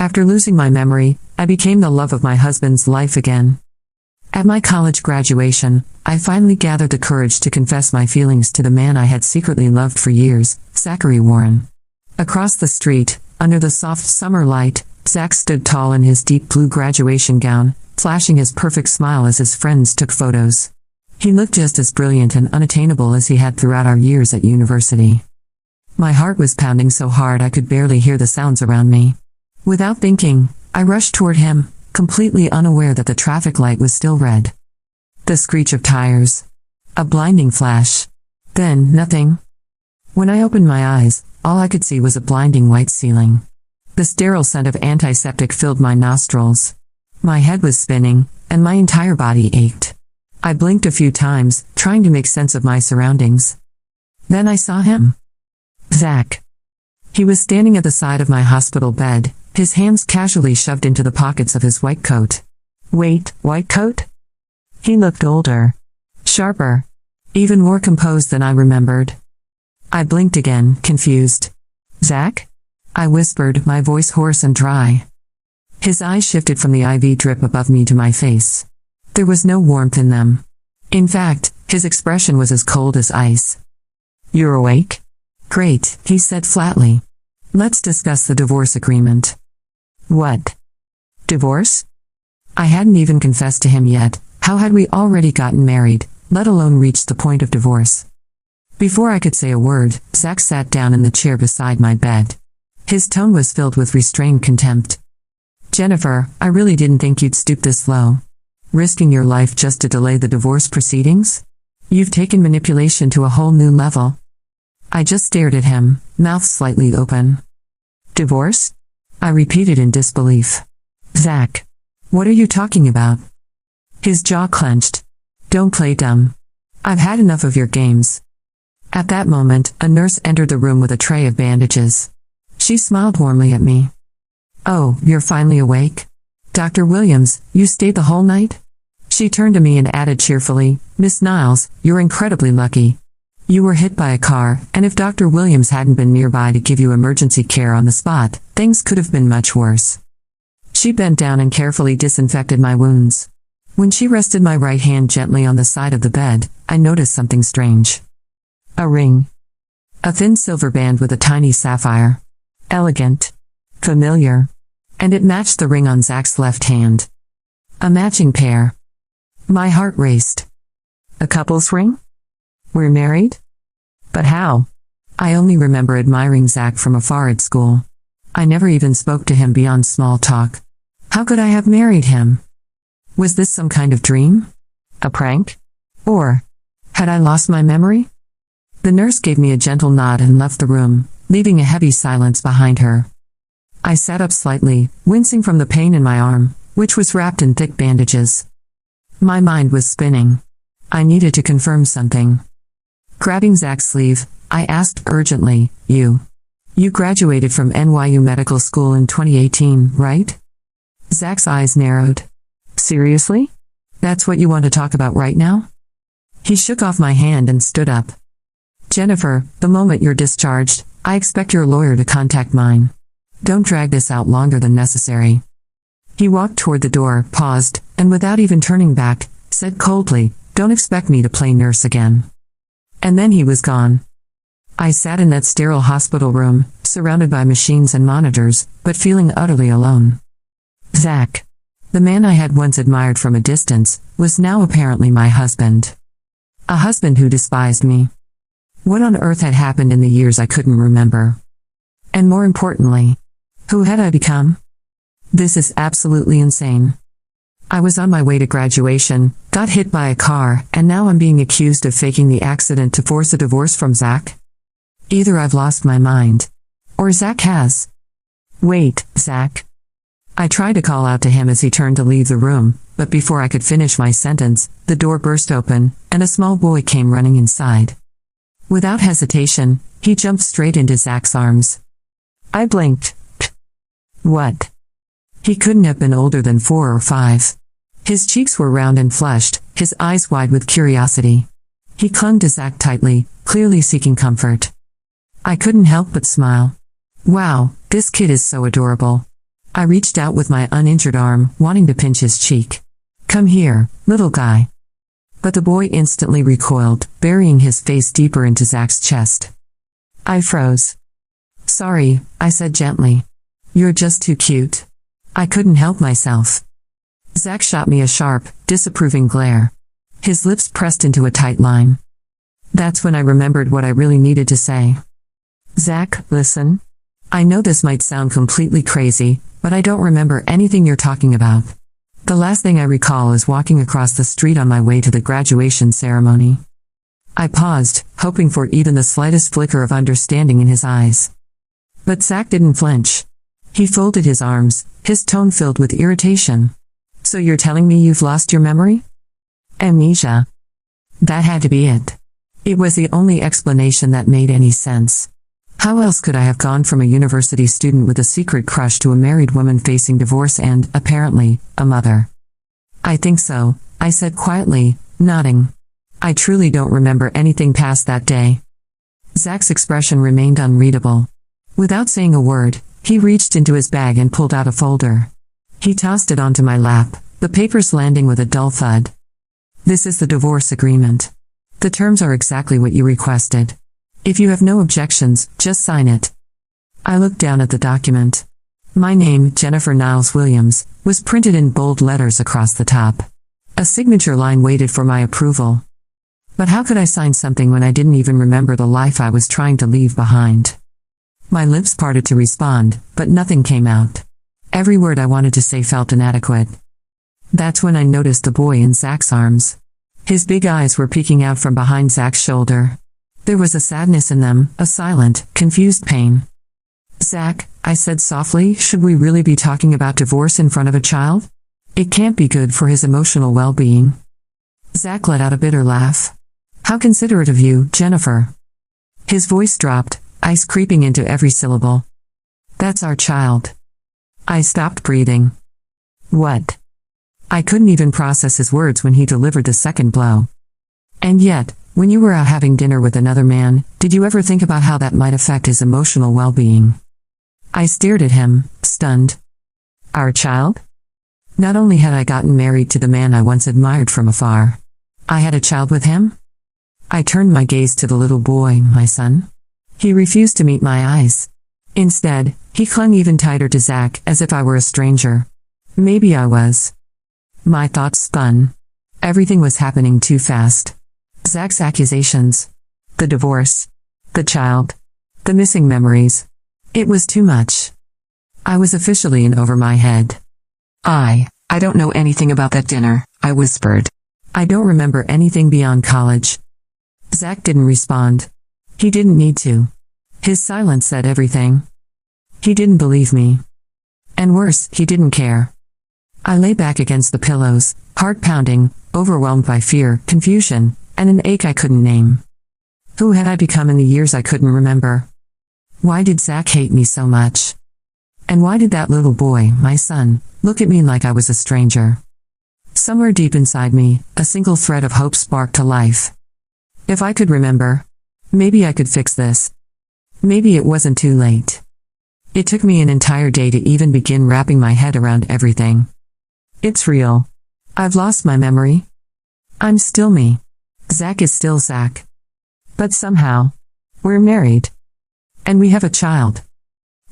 After losing my memory, I became the love of my husband's life again. At my college graduation, I finally gathered the courage to confess my feelings to the man I had secretly loved for years, Zachary Warren. Across the street, under the soft summer light, Zach stood tall in his deep blue graduation gown, flashing his perfect smile as his friends took photos. He looked just as brilliant and unattainable as he had throughout our years at university. My heart was pounding so hard I could barely hear the sounds around me. Without thinking, I rushed toward him, completely unaware that the traffic light was still red. The screech of tires. A blinding flash. Then, nothing. When I opened my eyes, all I could see was a blinding white ceiling. The sterile scent of antiseptic filled my nostrils. My head was spinning, and my entire body ached. I blinked a few times, trying to make sense of my surroundings. Then I saw him. Zach. He was standing at the side of my hospital bed, his hands casually shoved into the pockets of his white coat. Wait, white coat? He looked older. Sharper. Even more composed than I remembered. I blinked again, confused. Zach? I whispered, my voice hoarse and dry. His eyes shifted from the IV drip above me to my face. There was no warmth in them. In fact, his expression was as cold as ice. You're awake? Great, he said flatly. Let's discuss the divorce agreement. What? Divorce? I hadn't even confessed to him yet. How had we already gotten married, let alone reached the point of divorce? Before I could say a word, Zach sat down in the chair beside my bed. His tone was filled with restrained contempt. Jennifer, I really didn't think you'd stoop this low. Risking your life just to delay the divorce proceedings? You've taken manipulation to a whole new level. I just stared at him, mouth slightly open. Divorce? I repeated in disbelief. Zach. What are you talking about? His jaw clenched. Don't play dumb. I've had enough of your games. At that moment, a nurse entered the room with a tray of bandages. She smiled warmly at me. Oh, you're finally awake? Dr. Williams, you stayed the whole night? She turned to me and added cheerfully, Miss Niles, you're incredibly lucky. You were hit by a car, and if Dr. Williams hadn't been nearby to give you emergency care on the spot, things could have been much worse. She bent down and carefully disinfected my wounds. When she rested my right hand gently on the side of the bed, I noticed something strange. A ring. A thin silver band with a tiny sapphire. Elegant. Familiar. And it matched the ring on Zach's left hand. A matching pair. My heart raced. A couple's ring? We're married? But how? I only remember admiring Zach from afar at school. I never even spoke to him beyond small talk. How could I have married him? Was this some kind of dream? A prank? Or had I lost my memory? The nurse gave me a gentle nod and left the room, leaving a heavy silence behind her. I sat up slightly, wincing from the pain in my arm, which was wrapped in thick bandages. My mind was spinning. I needed to confirm something. Grabbing Zach's sleeve, I asked urgently, You graduated from NYU Medical School in 2018, right? Zach's eyes narrowed. Seriously? That's what you want to talk about right now? He shook off my hand and stood up. Jennifer, the moment you're discharged, I expect your lawyer to contact mine. Don't drag this out longer than necessary. He walked toward the door, paused, and without even turning back, said coldly, Don't expect me to play nurse again. And then he was gone. I sat in that sterile hospital room, surrounded by machines and monitors, but feeling utterly alone. Zach, the man I had once admired from a distance, was now apparently my husband. A husband who despised me. What on earth had happened in the years I couldn't remember? And more importantly, who had I become? This is absolutely insane. I was on my way to graduation, got hit by a car, and now I'm being accused of faking the accident to force a divorce from Zach? Either I've lost my mind, or Zach has. Wait, Zach. I tried to call out to him as he turned to leave the room, but before I could finish my sentence, the door burst open, and a small boy came running inside. Without hesitation, he jumped straight into Zach's arms. I blinked. What? He couldn't have been older than 4 or 5. His cheeks were round and flushed, his eyes wide with curiosity. He clung to Zach tightly, clearly seeking comfort. I couldn't help but smile. Wow, this kid is so adorable. I reached out with my uninjured arm, wanting to pinch his cheek. "Come here, little guy." But the boy instantly recoiled, burying his face deeper into Zach's chest. I froze. "Sorry," I said gently. "You're just too cute." I couldn't help myself. Zach shot me a sharp, disapproving glare. His lips pressed into a tight line. That's when I remembered what I really needed to say. "Zach, listen. I know this might sound completely crazy, but I don't remember anything you're talking about. The last thing I recall is walking across the street on my way to the graduation ceremony." I paused, hoping for even the slightest flicker of understanding in his eyes. But Zach didn't flinch. He folded his arms, his tone filled with irritation. "So you're telling me you've lost your memory?" Amnesia. That had to be it. It was the only explanation that made any sense. How else could I have gone from a university student with a secret crush to a married woman facing divorce and, apparently, a mother? "I think so," I said quietly, nodding. "I truly don't remember anything past that day." Zach's expression remained unreadable. Without saying a word, he reached into his bag and pulled out a folder. He tossed it onto my lap, the papers landing with a dull thud. "This is the divorce agreement. The terms are exactly what you requested. If you have no objections, just sign it." I looked down at the document. My name, Jennifer Niles Williams, was printed in bold letters across the top. A signature line waited for my approval. But how could I sign something when I didn't even remember the life I was trying to leave behind? My lips parted to respond, but nothing came out. Every word I wanted to say felt inadequate. That's when I noticed the boy in Zach's arms. His big eyes were peeking out from behind Zach's shoulder. There was a sadness in them, a silent, confused pain. "Zach," I said softly, "should we really be talking about divorce in front of a child? It can't be good for his emotional well-being." Zach let out a bitter laugh. "How considerate of you, Jennifer." His voice dropped, ice creeping into every syllable. "That's our child." I stopped breathing. "What?" I couldn't even process his words when he delivered the second blow. "And yet, when you were out having dinner with another man, did you ever think about how that might affect his emotional well-being?" I stared at him, stunned. Our child? Not only had I gotten married to the man I once admired from afar, I had a child with him? I turned my gaze to the little boy, my son. He refused to meet my eyes. Instead, he clung even tighter to Zach, as if I were a stranger. Maybe I was. My thoughts spun. Everything was happening too fast. Zach's accusations. The divorce. The child. The missing memories. It was too much. I was officially in over my head. I don't know anything about that dinner, I whispered. I don't remember anything beyond college. Zach didn't respond. He didn't need to. His silence said everything. He didn't believe me. And worse, he didn't care. I lay back against the pillows, heart pounding, overwhelmed by fear, confusion, and an ache I couldn't name. Who had I become in the years I couldn't remember? Why did Zach hate me so much? And why did that little boy, my son, look at me like I was a stranger? Somewhere deep inside me, a single thread of hope sparked to life. If I could remember, maybe I could fix this. Maybe it wasn't too late. It took me an entire day to even begin wrapping my head around everything. It's real. I've lost my memory. I'm still me. Zach is still Zach. But somehow, we're married. And we have a child.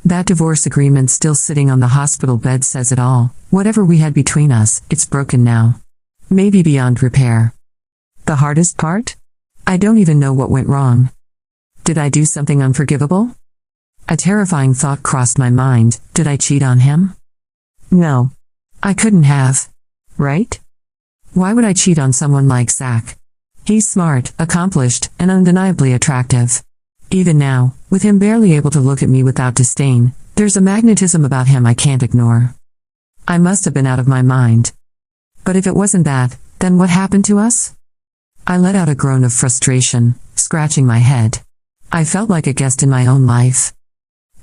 That divorce agreement still sitting on the hospital bed says it all. Whatever we had between us, it's broken now. Maybe beyond repair. The hardest part? I don't even know what went wrong. Did I do something unforgivable? A terrifying thought crossed my mind. Did I cheat on him? No. I couldn't have. Right? Why would I cheat on someone like Zach? He's smart, accomplished, and undeniably attractive. Even now, with him barely able to look at me without disdain, there's a magnetism about him I can't ignore. I must have been out of my mind. But if it wasn't that, then what happened to us? I let out a groan of frustration, scratching my head. I felt like a guest in my own life.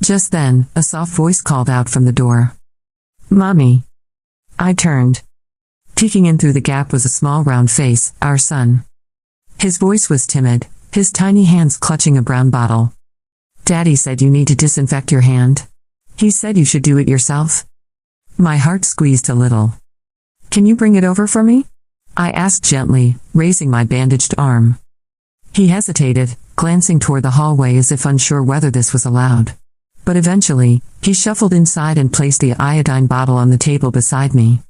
Just then, a soft voice called out from the door. Mommy. I turned. Peeking in through the gap was a small round face, our son. His voice was timid, his tiny hands clutching a brown bottle. Daddy said you need to disinfect your hand. He said you should do it yourself. My heart squeezed a little. "Can you bring it over for me?" I asked gently, raising my bandaged arm. He hesitated, glancing toward the hallway as if unsure whether this was allowed. But eventually, he shuffled inside and placed the iodine bottle on the table beside me.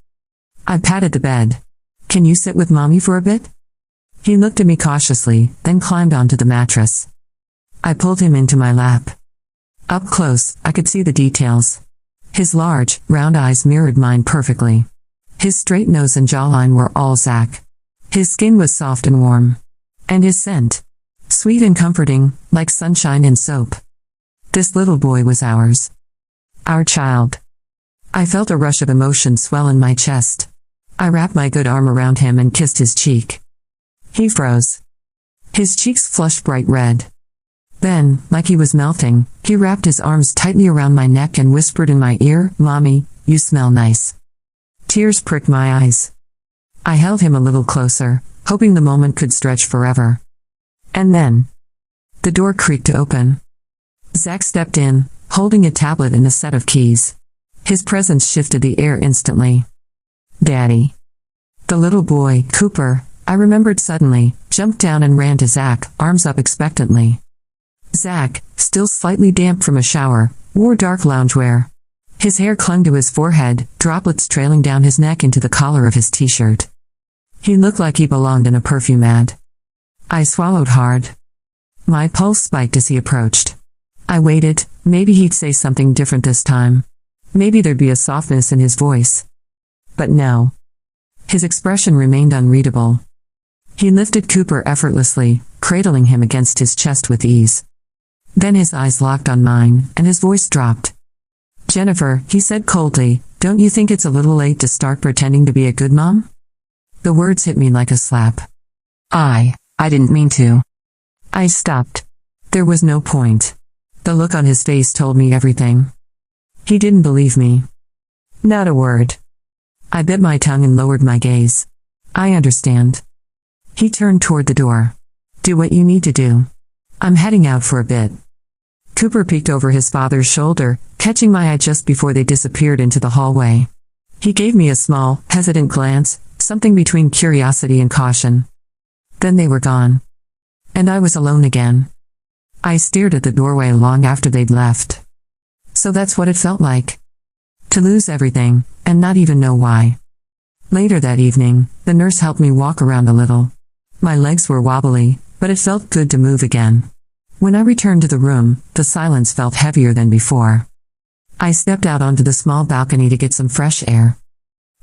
I patted the bed. "Can you sit with Mommy for a bit?" He looked at me cautiously, then climbed onto the mattress. I pulled him into my lap. Up close, I could see the details. His large, round eyes mirrored mine perfectly. His straight nose and jawline were all Zach. His skin was soft and warm. And his scent. Sweet and comforting, like sunshine and soap. This little boy was ours. Our child. I felt a rush of emotion swell in my chest. I wrapped my good arm around him and kissed his cheek. He froze. His cheeks flushed bright red. Then, like he was melting, he wrapped his arms tightly around my neck and whispered in my ear, "Mommy, you smell nice." Tears pricked my eyes. I held him a little closer, hoping the moment could stretch forever. And then, the door creaked open. Zach stepped in, holding a tablet and a set of keys. His presence shifted the air instantly. "Daddy." The little boy, Cooper, I remembered suddenly, jumped down and ran to Zach, arms up expectantly. Zach, still slightly damp from a shower, wore dark loungewear. His hair clung to his forehead, droplets trailing down his neck into the collar of his t-shirt. He looked like he belonged in a perfume ad. I swallowed hard. My pulse spiked as he approached. I waited, maybe he'd say something different this time. Maybe there'd be a softness in his voice. But no. His expression remained unreadable. He lifted Cooper effortlessly, cradling him against his chest with ease. Then his eyes locked on mine, and his voice dropped. "Jennifer," he said coldly, "don't you think it's a little late to start pretending to be a good mom?" The words hit me like a slap. I didn't mean to. I stopped. There was no point. The look on his face told me everything. He didn't believe me. Not a word. I bit my tongue and lowered my gaze. "I understand." He turned toward the door. "Do what you need to do. I'm heading out for a bit." Cooper peeked over his father's shoulder, catching my eye just before they disappeared into the hallway. He gave me a small, hesitant glance, something between curiosity and caution. Then they were gone. And I was alone again. I stared at the doorway long after they'd left. So that's what it felt like. To lose everything, and not even know why. Later that evening, the nurse helped me walk around a little. My legs were wobbly, but it felt good to move again. When I returned to the room, the silence felt heavier than before. I stepped out onto the small balcony to get some fresh air.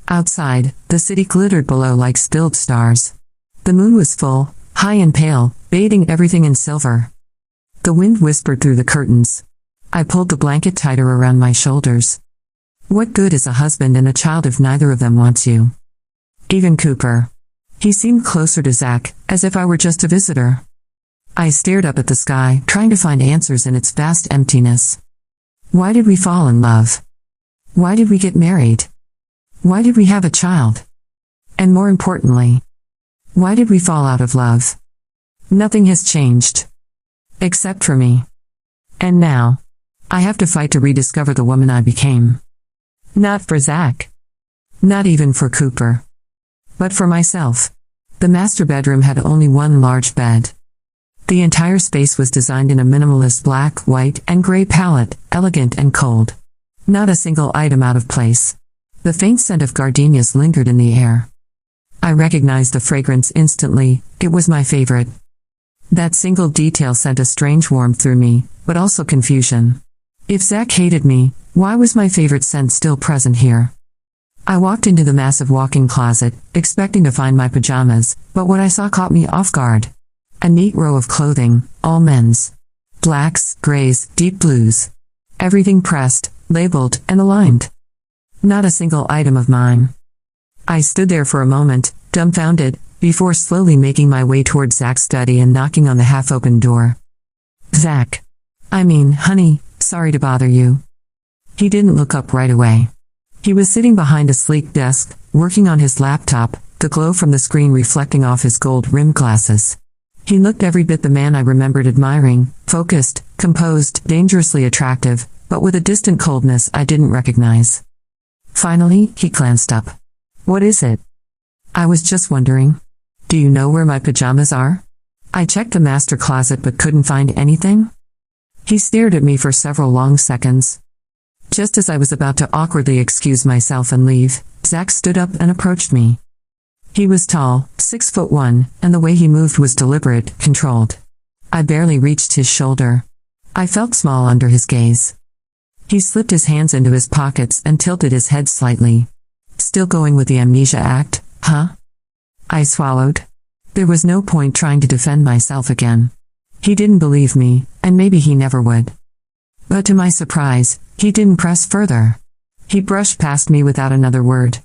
Outside, the city glittered below like spilled stars. The moon was full, high and pale, bathing everything in silver. The wind whispered through the curtains. I pulled the blanket tighter around my shoulders. What good is a husband and a child if neither of them wants you? Even Cooper. He seemed closer to Zach, as if I were just a visitor. I stared up at the sky, trying to find answers in its vast emptiness. Why did we fall in love? Why did we get married? Why did we have a child? And more importantly, why did we fall out of love? Nothing has changed. Except for me. And now, I have to fight to rediscover the woman I became. Not for Zach. Not even for Cooper. But for myself. The master bedroom had only one large bed. The entire space was designed in a minimalist black, white, and gray palette, elegant and cold. Not a single item out of place. The faint scent of gardenias lingered in the air. I recognized the fragrance instantly, it was my favorite. That single detail sent a strange warmth through me, but also confusion. If Zach hated me, why was my favorite scent still present here? I walked into the massive walk-in closet, expecting to find my pajamas, but what I saw caught me off guard. A neat row of clothing, all men's. Blacks, grays, deep blues. Everything pressed, labeled, and aligned. Not a single item of mine. I stood there for a moment, dumbfounded, before slowly making my way toward Zach's study and knocking on the half-open door. "Zach. Honey, sorry to bother you." He didn't look up right away. He was sitting behind a sleek desk, working on his laptop, the glow from the screen reflecting off his gold-rimmed glasses. He looked every bit the man I remembered admiring, focused, composed, dangerously attractive, but with a distant coldness I didn't recognize. Finally, he glanced up. What is it? I was just wondering. Do you know where my pajamas are? I checked the master closet but couldn't find anything. He stared at me for several long seconds. Just as I was about to awkwardly excuse myself and leave, Zach stood up and approached me. He was tall, 6'1", and the way he moved was deliberate, controlled. I barely reached his shoulder. I felt small under his gaze. He slipped his hands into his pockets and tilted his head slightly. Still going with the amnesia act, huh? I swallowed. There was no point trying to defend myself again. He didn't believe me, and maybe he never would. But to my surprise, he didn't press further. He brushed past me without another word.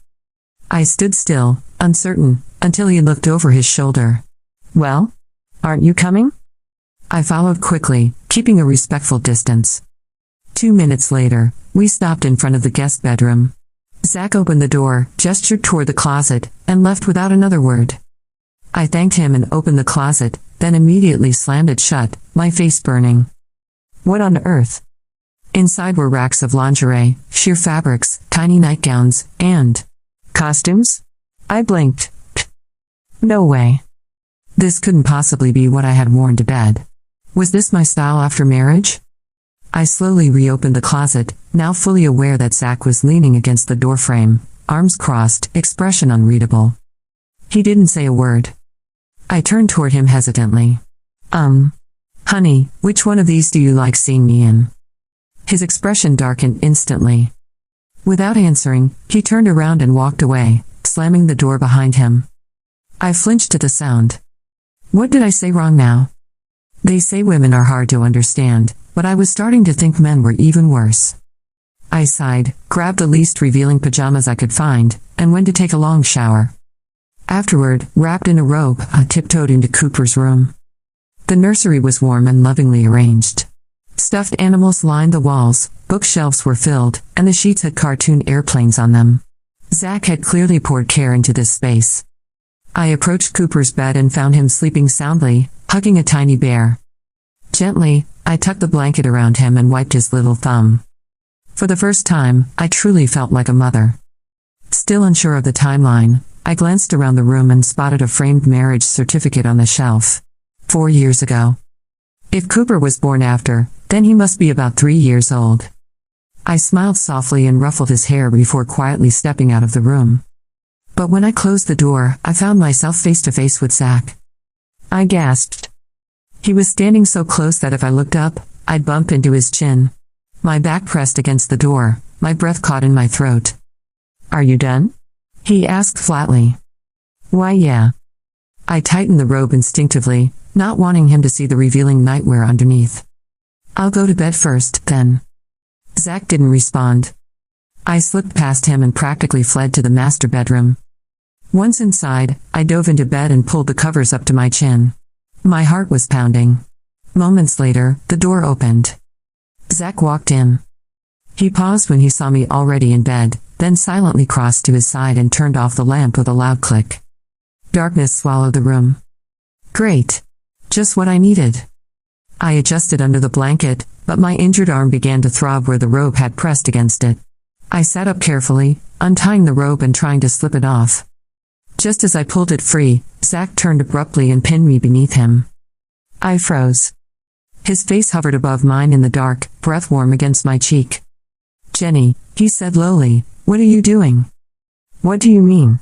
I stood still, uncertain, until he looked over his shoulder. Well? Aren't you coming? I followed quickly, keeping a respectful distance. 2 minutes later, we stopped in front of the guest bedroom. Zach opened the door, gestured toward the closet, and left without another word. I thanked him and opened the closet, then immediately slammed it shut, my face burning. What on earth? Inside were racks of lingerie, sheer fabrics, tiny nightgowns, and costumes? I blinked. No way. This couldn't possibly be what I had worn to bed. Was this my style after marriage? I slowly reopened the closet, now fully aware that Zach was leaning against the doorframe, arms crossed, expression unreadable. He didn't say a word. I turned toward him hesitantly. Honey, which one of these do you like seeing me in? His expression darkened instantly. Without answering, he turned around and walked away, slamming the door behind him. I flinched at the sound. What did I say wrong now? They say women are hard to understand, but I was starting to think men were even worse. I sighed, grabbed the least revealing pajamas I could find, and went to take a long shower. Afterward, wrapped in a robe, I tiptoed into Cooper's room. The nursery was warm and lovingly arranged. Stuffed animals lined the walls, bookshelves were filled, and the sheets had cartoon airplanes on them. Zach had clearly poured care into this space. I approached Cooper's bed and found him sleeping soundly, hugging a tiny bear. Gently, I tucked the blanket around him and wiped his little thumb. For the first time, I truly felt like a mother. Still unsure of the timeline, I glanced around the room and spotted a framed marriage certificate on the shelf. 4 years ago. If Cooper was born after, then he must be about 3 years old. I smiled softly and ruffled his hair before quietly stepping out of the room. But when I closed the door, I found myself face to face with Zach. I gasped. He was standing so close that if I looked up, I'd bump into his chin. My back pressed against the door, my breath caught in my throat. Are you done? He asked flatly. Why, yeah. I tightened the robe instinctively, not wanting him to see the revealing nightwear underneath. I'll go to bed first, then. Zach didn't respond. I slipped past him and practically fled to the master bedroom. Once inside, I dove into bed and pulled the covers up to my chin. My heart was pounding. Moments later, the door opened. Zach walked in. He paused when he saw me already in bed, then silently crossed to his side and turned off the lamp with a loud click. Darkness swallowed the room. Great. Just what I needed. I adjusted under the blanket, but my injured arm began to throb where the robe had pressed against it. I sat up carefully, untying the robe and trying to slip it off. Just as I pulled it free, Zach turned abruptly and pinned me beneath him. I froze. His face hovered above mine in the dark, breath warm against my cheek. Jenny, he said lowly, what are you doing? What do you mean?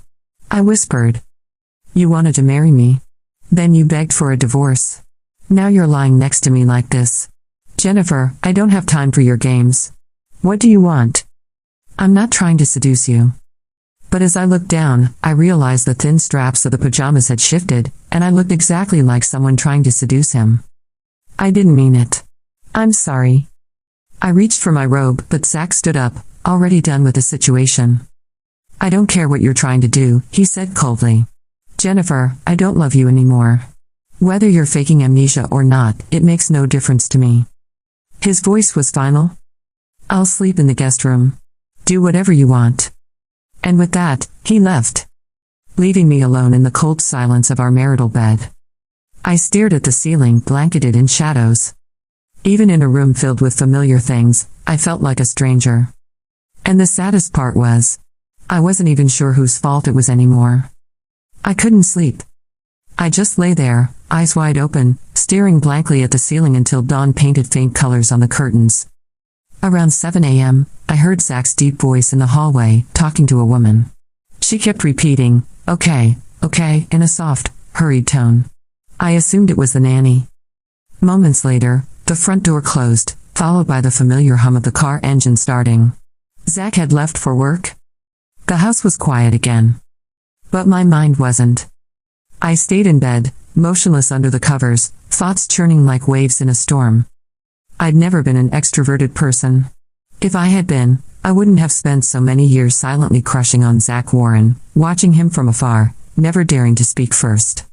I whispered. You wanted to marry me. Then you begged for a divorce. Now you're lying next to me like this. Jennifer, I don't have time for your games. What do you want? I'm not trying to seduce you. But as I looked down, I realized the thin straps of the pajamas had shifted, and I looked exactly like someone trying to seduce him. I didn't mean it. I'm sorry. I reached for my robe, but Zach stood up, already done with the situation. I don't care what you're trying to do, he said coldly. Jennifer, I don't love you anymore. Whether you're faking amnesia or not, it makes no difference to me. His voice was final. I'll sleep in the guest room. Do whatever you want. And with that, he left, leaving me alone in the cold silence of our marital bed. I stared at the ceiling, blanketed in shadows. Even in a room filled with familiar things, I felt like a stranger. And the saddest part was, I wasn't even sure whose fault it was anymore. I couldn't sleep. I just lay there, eyes wide open, staring blankly at the ceiling until dawn painted faint colors on the curtains. Around 7 a.m., I heard Zach's deep voice in the hallway, talking to a woman. She kept repeating, okay, in a soft, hurried tone. I assumed it was the nanny. Moments later, the front door closed, followed by the familiar hum of the car engine starting. Zach had left for work. The house was quiet again. But my mind wasn't. I stayed in bed, motionless under the covers, thoughts churning like waves in a storm. I'd never been an extroverted person. If I had been, I wouldn't have spent so many years silently crushing on Zach Warren, watching him from afar, never daring to speak first.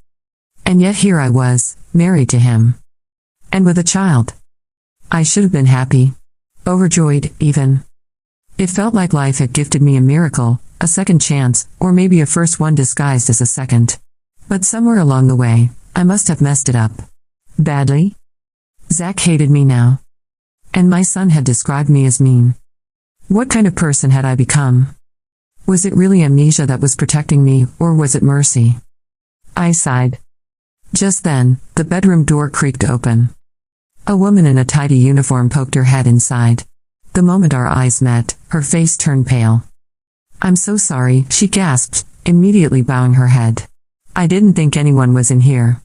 And yet here I was, married to him. And with a child. I should have been happy. Overjoyed, even. It felt like life had gifted me a miracle, a second chance, or maybe a first one disguised as a second. But somewhere along the way, I must have messed it up. Badly? Zach hated me now. And my son had described me as mean. What kind of person had I become? Was it really amnesia that was protecting me, or was it mercy? I sighed. Just then, the bedroom door creaked open. A woman in a tidy uniform poked her head inside. The moment our eyes met, her face turned pale. I'm so sorry, she gasped, immediately bowing her head. I didn't think anyone was in here.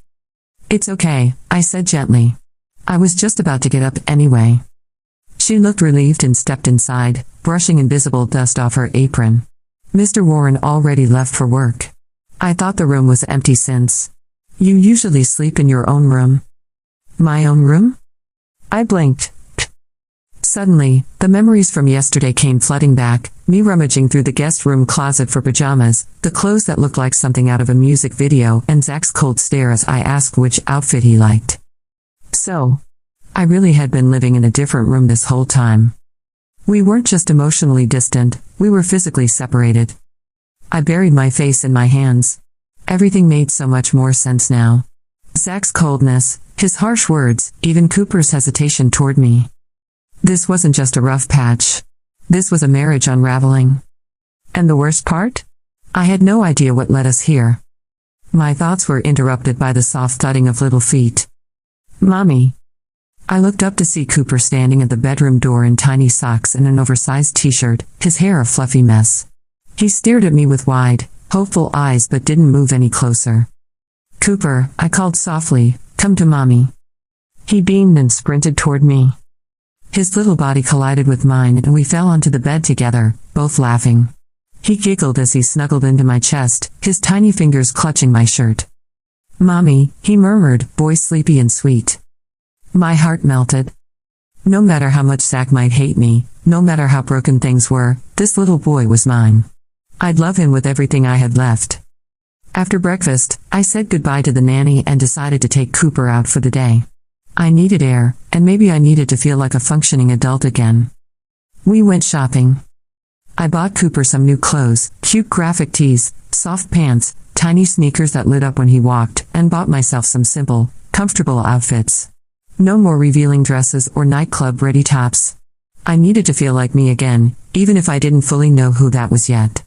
It's okay, I said gently. I was just about to get up anyway. She looked relieved and stepped inside, brushing invisible dust off her apron. Mr. Warren already left for work. I thought the room was empty since. You usually sleep in your own room. My own room? I blinked. Suddenly, the memories from yesterday came flooding back, me rummaging through the guest room closet for pajamas, the clothes that looked like something out of a music video, and Zach's cold stare as I asked which outfit he liked. So, I really had been living in a different room this whole time. We weren't just emotionally distant, we were physically separated. I buried my face in my hands. Everything made so much more sense now. Zach's coldness, his harsh words, even Cooper's hesitation toward me. This wasn't just a rough patch. This was a marriage unraveling. And the worst part? I had no idea what led us here. My thoughts were interrupted by the soft thudding of little feet. Mommy. I looked up to see Cooper standing at the bedroom door in tiny socks and an oversized t-shirt, his hair a fluffy mess. He stared at me with wide, hopeful eyes but didn't move any closer. Cooper, I called softly, come to Mommy. He beamed and sprinted toward me. His little body collided with mine and we fell onto the bed together, both laughing. He giggled as he snuggled into my chest, his tiny fingers clutching my shirt. Mommy, he murmured, voice sleepy and sweet. My heart melted. No matter how much Zach might hate me, no matter how broken things were, this little boy was mine. I'd love him with everything I had left. After breakfast, I said goodbye to the nanny and decided to take Cooper out for the day. I needed air, and maybe I needed to feel like a functioning adult again. We went shopping. I bought Cooper some new clothes, cute graphic tees, soft pants, tiny sneakers that lit up when he walked, and bought myself some simple, comfortable outfits. No more revealing dresses or nightclub-ready tops. I needed to feel like me again, even if I didn't fully know who that was yet.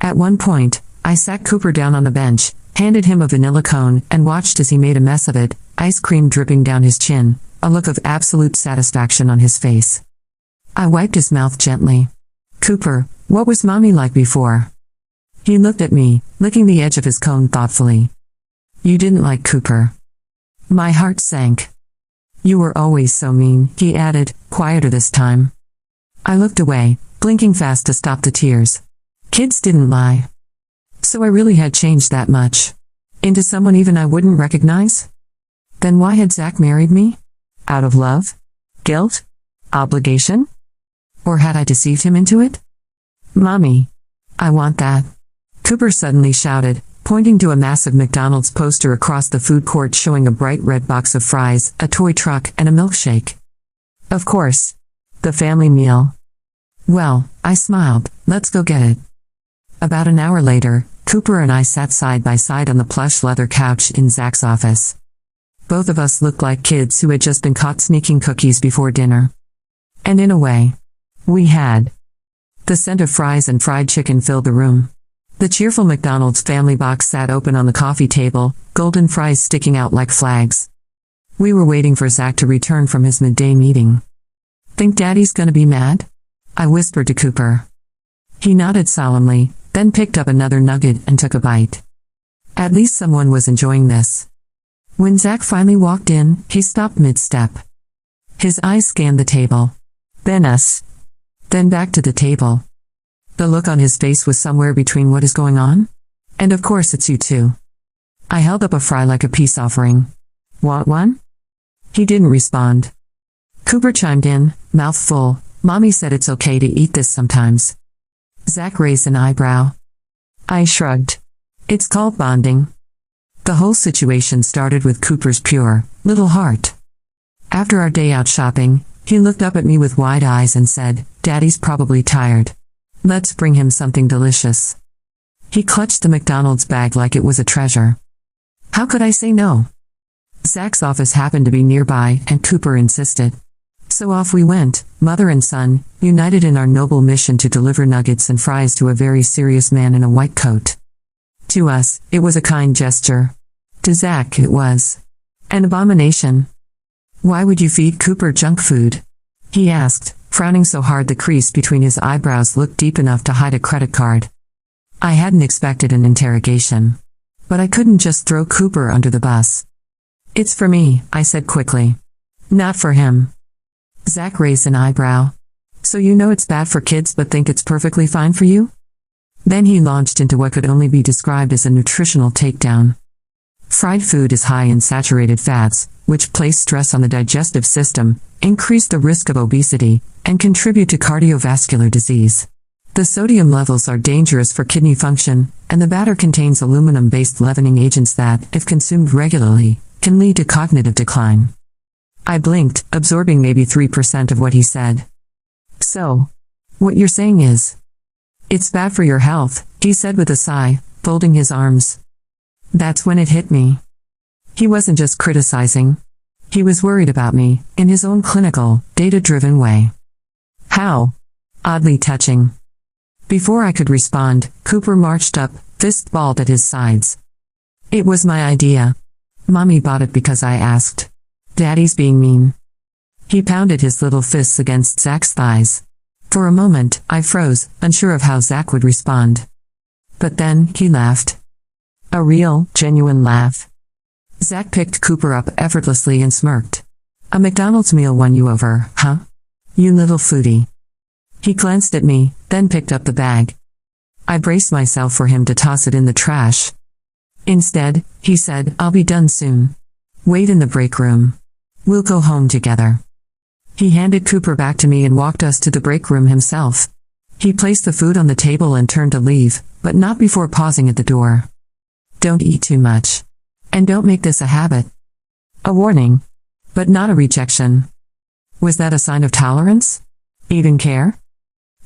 At one point, I sat Cooper down on the bench, handed him a vanilla cone, and watched as he made a mess of it, ice cream dripping down his chin, a look of absolute satisfaction on his face. I wiped his mouth gently. Cooper, what was Mommy like before? He looked at me, licking the edge of his cone thoughtfully. You didn't like Cooper. My heart sank. You were always so mean, he added, quieter this time. I looked away, blinking fast to stop the tears. Kids didn't lie. So I really had changed that much. Into someone even I wouldn't recognize? Then why had Zach married me? Out of love? Guilt? Obligation? Or had I deceived him into it? Mommy. I want that. Cooper suddenly shouted, pointing to a massive McDonald's poster across the food court showing a bright red box of fries, a toy truck, and a milkshake. Of course. The family meal. Well, I smiled, let's go get it. About an hour later, Cooper and I sat side by side on the plush leather couch in Zach's office. Both of us looked like kids who had just been caught sneaking cookies before dinner. And in a way, we had. The scent of fries and fried chicken filled the room. The cheerful McDonald's family box sat open on the coffee table, golden fries sticking out like flags. We were waiting for Zach to return from his midday meeting. "Think Daddy's gonna be mad?" I whispered to Cooper. He nodded solemnly, then picked up another nugget and took a bite. At least someone was enjoying this. When Zach finally walked in, he stopped mid-step. His eyes scanned the table. Then us. Then back to the table. The look on his face was somewhere between "what is going on?" and "of course it's you too." I held up a fry like a peace offering. "Want one?" He didn't respond. Cooper chimed in, mouth full. "Mommy said it's okay to eat this sometimes." Zach raised an eyebrow. I shrugged. "It's called bonding." The whole situation started with Cooper's pure, little heart. After our day out shopping, he looked up at me with wide eyes and said, "Daddy's probably tired. Let's bring him something delicious." He clutched the McDonald's bag like it was a treasure. How could I say no? Zach's office happened to be nearby, and Cooper insisted. So off we went, mother and son, united in our noble mission to deliver nuggets and fries to a very serious man in a white coat. To us, it was a kind gesture. To Zach, it was an abomination. "Why would you feed Cooper junk food?" he asked, frowning so hard the crease between his eyebrows looked deep enough to hide a credit card. I hadn't expected an interrogation. But I couldn't just throw Cooper under the bus. "It's for me," I said quickly. "Not for him." Zach raised an eyebrow. "So you know it's bad for kids but think it's perfectly fine for you?" Then he launched into what could only be described as a nutritional takedown. Fried food is high in saturated fats, which place stress on the digestive system, increase the risk of obesity, and contribute to cardiovascular disease. The sodium levels are dangerous for kidney function, and the batter contains aluminum-based leavening agents that, if consumed regularly, can lead to cognitive decline. I blinked, absorbing maybe 3% of what he said. "So, what you're saying is, it's bad for your health," he said with a sigh, folding his arms. That's when it hit me. He wasn't just criticizing. He was worried about me, in his own clinical, data-driven way. How? Oddly touching. Before I could respond, Cooper marched up, fist balled at his sides. "It was my idea. Mommy bought it because I asked. Daddy's being mean." He pounded his little fists against Zach's thighs. For a moment, I froze, unsure of how Zach would respond. But then, he laughed. A real, genuine laugh. Zach picked Cooper up effortlessly and smirked. "A McDonald's meal won you over, huh? You little foodie." He glanced at me, then picked up the bag. I braced myself for him to toss it in the trash. Instead, he said, "I'll be done soon. Wait in the break room. We'll go home together." He handed Cooper back to me and walked us to the break room himself. He placed the food on the table and turned to leave, but not before pausing at the door. "Don't eat too much. And don't make this a habit." A warning. But not a rejection. Was that a sign of tolerance? Even care?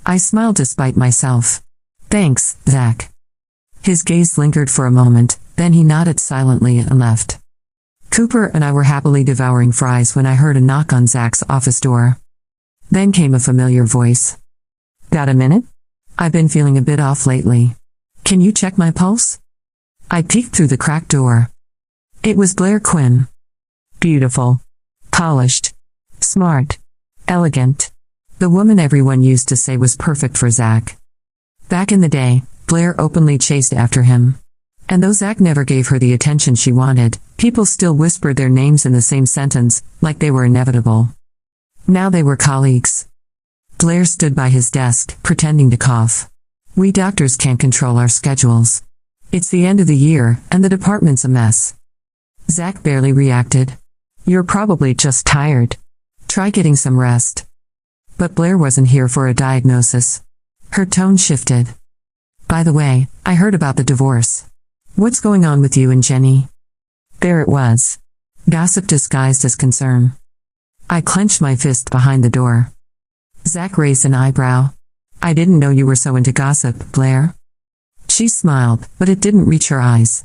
I smiled despite myself. "Thanks, Zach." His gaze lingered for a moment, then he nodded silently and left. Cooper and I were happily devouring fries when I heard a knock on Zach's office door. Then came a familiar voice. "Got a minute? I've been feeling a bit off lately. Can you check my pulse?" I peeked through the cracked door. It was Blair Quinn. Beautiful. Polished. Smart. Elegant. The woman everyone used to say was perfect for Zach. Back in the day, Blair openly chased after him. And though Zach never gave her the attention she wanted, people still whispered their names in the same sentence, like they were inevitable. Now they were colleagues. Blair stood by his desk, pretending to cough. "We doctors can't control our schedules. It's the end of the year, and the department's a mess." Zach barely reacted. "You're probably just tired. Try getting some rest." But Blair wasn't here for a diagnosis. Her tone shifted. "By the way, I heard about the divorce. What's going on with you and Jenny?" There it was. Gossip disguised as concern. I clenched my fist behind the door. Zach raised an eyebrow. "I didn't know you were so into gossip, Blair." She smiled, but it didn't reach her eyes.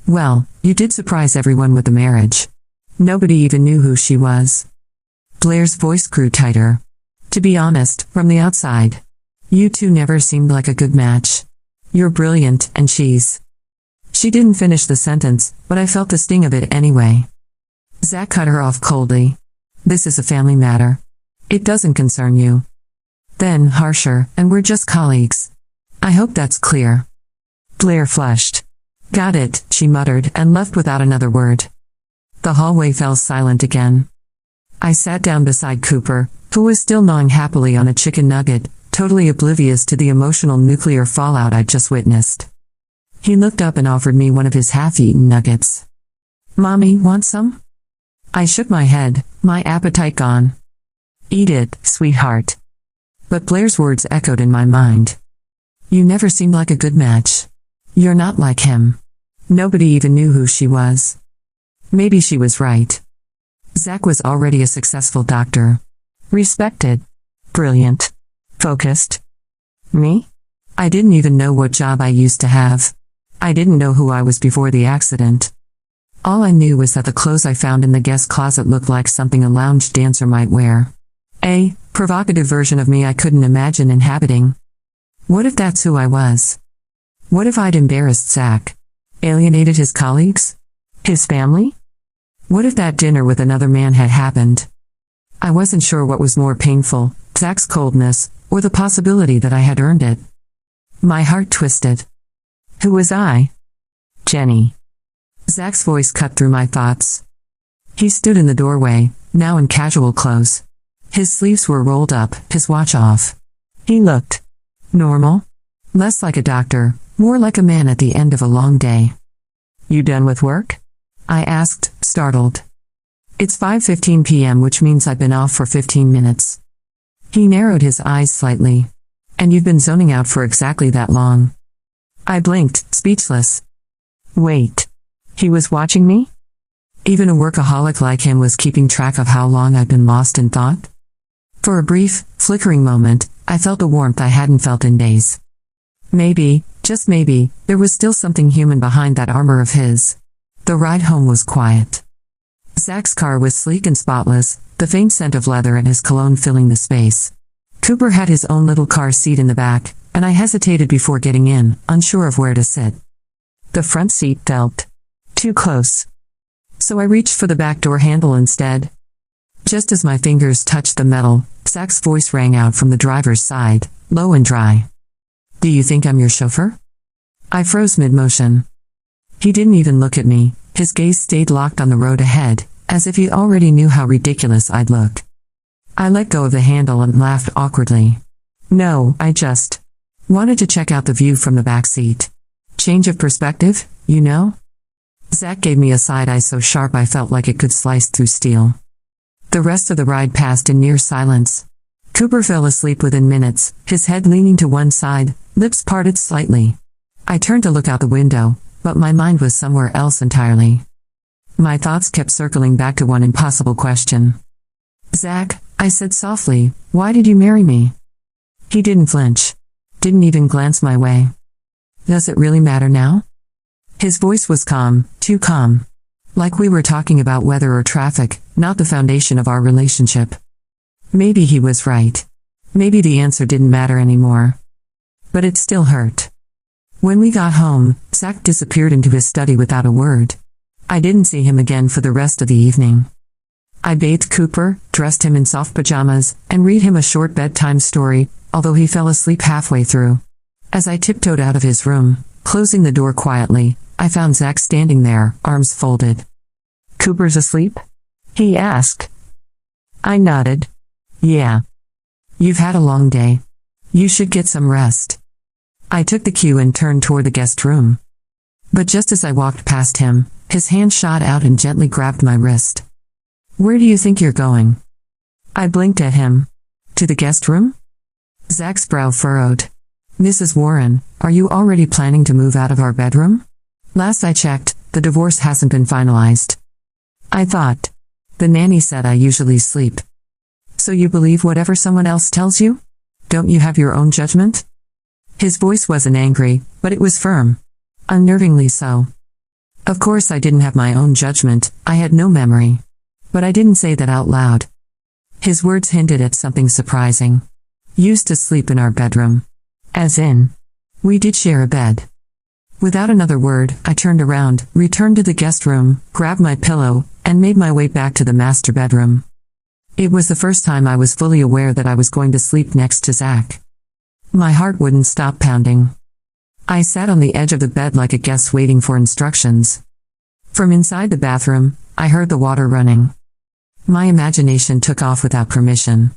"Well, you did surprise everyone with the marriage. Nobody even knew who she was." Blair's voice grew tighter. "To be honest, from the outside, You two never seemed like a good match. You're brilliant, and she's... She didn't finish the sentence, but I felt the sting of it anyway. Zach cut her off coldly. This is a family matter. It doesn't concern you. Then, harsher, and we're just colleagues. I hope that's clear. Blair flushed. Got it, she muttered, and left without another word. The hallway fell silent again. I sat down beside Cooper, who was still gnawing happily on a chicken nugget, totally oblivious to the emotional nuclear fallout I'd just witnessed. He looked up and offered me one of his half-eaten nuggets. Mommy, want some? I shook my head, my appetite gone. Eat it, sweetheart. But Blair's words echoed in my mind. You never seemed like a good match. You're not like him. Nobody even knew who she was. Maybe she was right. Zach was already a successful doctor. Respected. Brilliant. Focused. Me? I didn't even know what job I used to have. I didn't know who I was before the accident. All I knew was that the clothes I found in the guest closet looked like something a lounge dancer might wear. A provocative version of me I couldn't imagine inhabiting. What if that's who I was? What if I'd embarrassed Zach? Alienated his colleagues? His family? What if that dinner with another man had happened? I wasn't sure what was more painful, Zach's coldness, or the possibility that I had earned it. My heart twisted. Who was I? Jenny. Zach's voice cut through my thoughts. He stood in the doorway, now in casual clothes. His sleeves were rolled up, his watch off. He looked normal. Less like a doctor, more like a man at the end of a long day. You done with work? I asked, startled. It's 5:15 p.m., which means I've been off for 15 minutes. He narrowed his eyes slightly. And you've been zoning out for exactly that long. I blinked, speechless. Wait. He was watching me? Even a workaholic like him was keeping track of how long I'd been lost in thought? For a brief, flickering moment, I felt a warmth I hadn't felt in days. Maybe, just maybe, there was still something human behind that armor of his. The ride home was quiet. Zach's car was sleek and spotless, the faint scent of leather and his cologne filling the space. Cooper had his own little car seat in the back, and I hesitated before getting in, unsure of where to sit. The front seat felt too close. So I reached for the back door handle instead. Just as my fingers touched the metal, Zach's voice rang out from the driver's side, low and dry. Do you think I'm your chauffeur? I froze mid-motion. He didn't even look at me, his gaze stayed locked on the road ahead, as if he already knew how ridiculous I'd look. I let go of the handle and laughed awkwardly. No, I just wanted to check out the view from the back seat. Change of perspective, you know? Zach gave me a side eye so sharp I felt like it could slice through steel. The rest of the ride passed in near silence. Cooper fell asleep within minutes, his head leaning to one side, lips parted slightly. I turned to look out the window, but my mind was somewhere else entirely. My thoughts kept circling back to one impossible question. Zach, I said softly, why did you marry me? He didn't flinch. Didn't even glance my way. Does it really matter now? His voice was calm, too calm. Like we were talking about weather or traffic, not the foundation of our relationship. Maybe he was right. Maybe the answer didn't matter anymore. But it still hurt. When we got home, Zach disappeared into his study without a word. I didn't see him again for the rest of the evening. I bathed Cooper, dressed him in soft pajamas, and read him a short bedtime story, although he fell asleep halfway through. As I tiptoed out of his room, closing the door quietly, I found Zach standing there, arms folded. Cooper's asleep? He asked. I nodded. Yeah. You've had a long day. You should get some rest. I took the cue and turned toward the guest room. But just as I walked past him, his hand shot out and gently grabbed my wrist. Where do you think you're going? I blinked at him. To the guest room? Zach's brow furrowed. Mrs. Warren, are you already planning to move out of our bedroom? Last I checked, the divorce hasn't been finalized. I thought. The nanny said I usually sleep. So you believe whatever someone else tells you? Don't you have your own judgment? His voice wasn't angry, but it was firm. Unnervingly so. Of course I didn't have my own judgment, I had no memory. But I didn't say that out loud. His words hinted at something surprising. Used to sleep in our bedroom. As in, we did share a bed. Without another word, I turned around, returned to the guest room, grabbed my pillow, and made my way back to the master bedroom. It was the first time I was fully aware that I was going to sleep next to Zach. My heart wouldn't stop pounding. I sat on the edge of the bed like a guest waiting for instructions. From inside the bathroom, I heard the water running. My imagination took off without permission.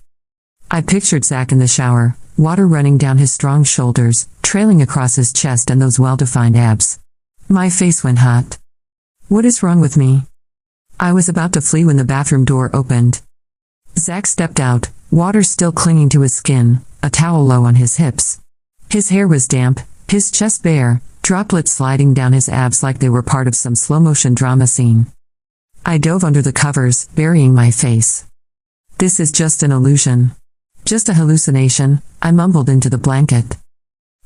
I pictured Zach in the shower, water running down his strong shoulders, trailing across his chest and those well-defined abs. My face went hot. What is wrong with me? I was about to flee when the bathroom door opened. Zach stepped out, water still clinging to his skin, a towel low on his hips. His hair was damp, his chest bare, droplets sliding down his abs like they were part of some slow-motion drama scene. I dove under the covers, burying my face. This is just an illusion. Just a hallucination, I mumbled into the blanket.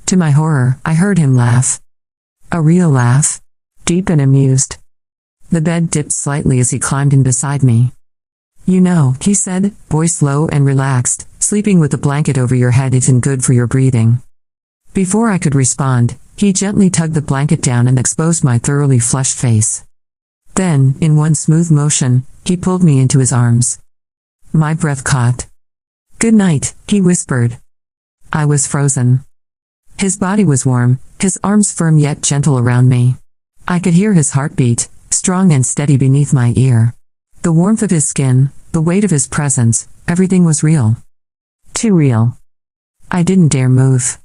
To my horror, I heard him laugh. A real laugh. Deep and amused. The bed dipped slightly as he climbed in beside me. You know, he said, voice low and relaxed, sleeping with a blanket over your head isn't good for your breathing. Before I could respond, he gently tugged the blanket down and exposed my thoroughly flushed face. Then, in one smooth motion, he pulled me into his arms. My breath caught. Good night, he whispered. I was frozen. His body was warm, his arms firm yet gentle around me. I could hear his heartbeat, strong and steady beneath my ear. The warmth of his skin, the weight of his presence, everything was real. Too real. I didn't dare move.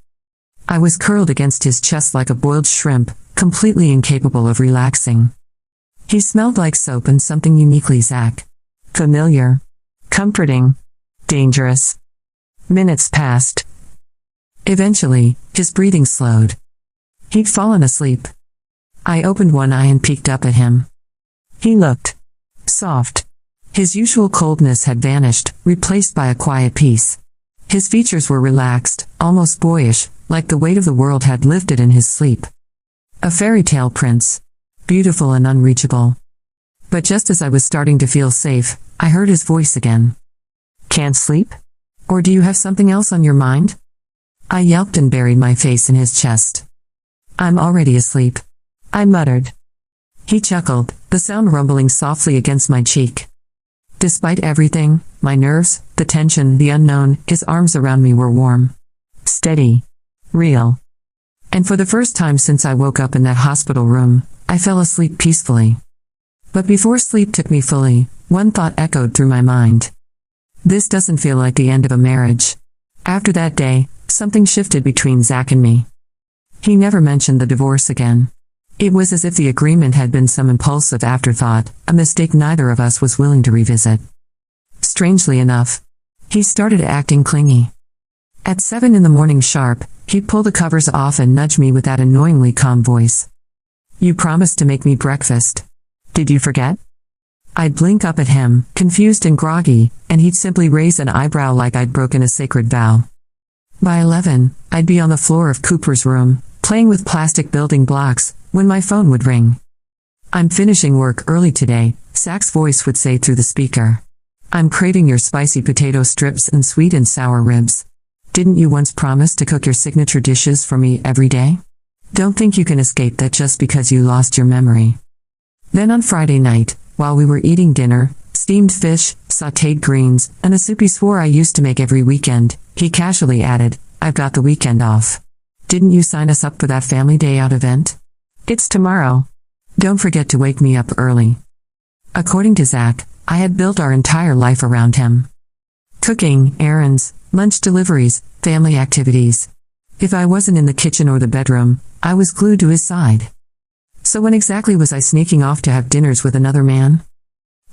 I was curled against his chest like a boiled shrimp, completely incapable of relaxing. He smelled like soap and something uniquely Zach. Familiar. Comforting. Dangerous. Minutes passed. Eventually, his breathing slowed. He'd fallen asleep. I opened one eye and peeked up at him. He looked soft. His usual coldness had vanished, replaced by a quiet peace. His features were relaxed, almost boyish, like the weight of the world had lifted in his sleep. A fairy tale prince. Beautiful and unreachable. But just as I was starting to feel safe, I heard his voice again. Can't sleep? Or do you have something else on your mind? I yelped and buried my face in his chest. I'm already asleep. I muttered. He chuckled, the sound rumbling softly against my cheek. Despite everything, my nerves, the tension, the unknown, his arms around me were warm. Steady. Real. And for the first time since I woke up in that hospital room, I fell asleep peacefully. But before sleep took me fully, one thought echoed through my mind. This doesn't feel like the end of a marriage. After that day, something shifted between Zach and me. He never mentioned the divorce again. It was as if the agreement had been some impulsive afterthought, a mistake neither of us was willing to revisit. Strangely enough, he started acting clingy. At 7 in the morning sharp, he'd pull the covers off and nudge me with that annoyingly calm voice. You promised to make me breakfast. Did you forget? I'd blink up at him, confused and groggy, and he'd simply raise an eyebrow like I'd broken a sacred vow. By 11, I'd be on the floor of Cooper's room, playing with plastic building blocks, when my phone would ring. I'm finishing work early today, Zach's voice would say through the speaker. I'm craving your spicy potato strips and sweet and sour ribs. Didn't you once promise to cook your signature dishes for me every day? Don't think you can escape that just because you lost your memory. Then on Friday night, while we were eating dinner, steamed fish, sautéed greens, and a soup he swore I used to make every weekend, he casually added, I've got the weekend off. Didn't you sign us up for that family day out event? It's tomorrow. Don't forget to wake me up early. According to Zach, I had built our entire life around him. Cooking, errands, lunch deliveries, family activities. If I wasn't in the kitchen or the bedroom, I was glued to his side. So when exactly was I sneaking off to have dinners with another man?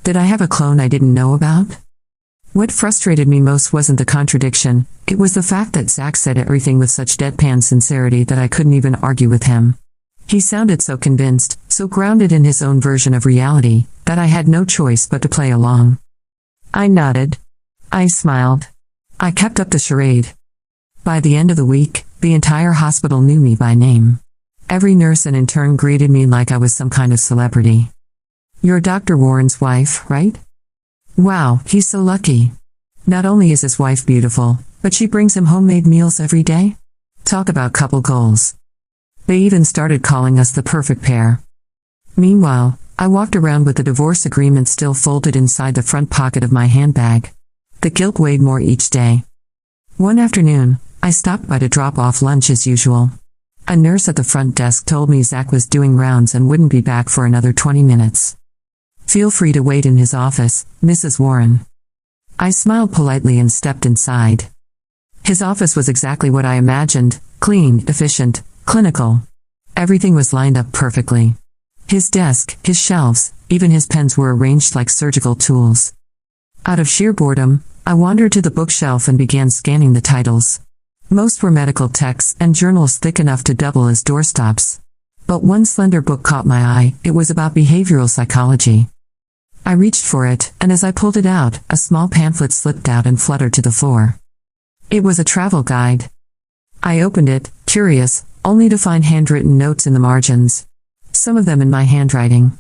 Did I have a clone I didn't know about? What frustrated me most wasn't the contradiction, it was the fact that Zach said everything with such deadpan sincerity that I couldn't even argue with him. He sounded so convinced, so grounded in his own version of reality, that I had no choice but to play along. I nodded. I smiled. I kept up the charade. By the end of the week, the entire hospital knew me by name. Every nurse and intern greeted me like I was some kind of celebrity. You're Dr. Warren's wife, right? Wow, he's so lucky. Not only is his wife beautiful, But she brings him homemade meals every day? Talk about couple goals. They even started calling us the perfect pair. Meanwhile, I walked around with the divorce agreement still folded inside the front pocket of my handbag. The guilt weighed more each day. One afternoon, I stopped by to drop off lunch as usual. A nurse at the front desk told me Zach was doing rounds and wouldn't be back for another 20 minutes. Feel free to wait in his office, Mrs. Warren. I smiled politely and stepped inside. His office was exactly what I imagined, clean, efficient, clinical. Everything was lined up perfectly. His desk, his shelves, even his pens were arranged like surgical tools. Out of sheer boredom, I wandered to the bookshelf and began scanning the titles. Most were medical texts and journals thick enough to double as doorstops. But one slender book caught my eye. It was about behavioral psychology. I reached for it, and as I pulled it out, a small pamphlet slipped out and fluttered to the floor. It was a travel guide. I opened it, curious, only to find handwritten notes in the margins. Some of them in my handwriting.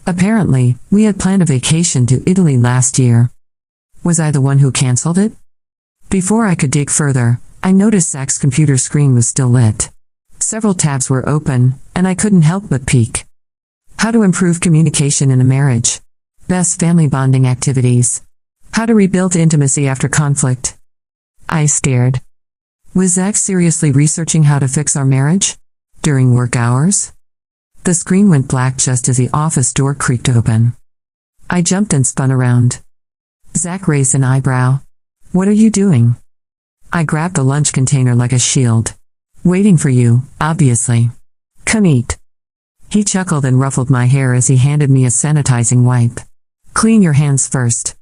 Apparently, we had planned a vacation to Italy last year. Was I the one who canceled it? Before I could dig further, I noticed Zach's computer screen was still lit. Several tabs were open, and I couldn't help but peek. How to improve communication in a marriage. Best family bonding activities. How to rebuild intimacy after conflict. I stared. Was Zach seriously researching how to fix our marriage? During work hours? The screen went black just as the office door creaked open. I jumped and spun around. Zach raised an eyebrow. What are you doing? I grabbed the lunch container like a shield. Waiting for you, obviously. Come eat. He chuckled and ruffled my hair as he handed me a sanitizing wipe. Clean your hands first.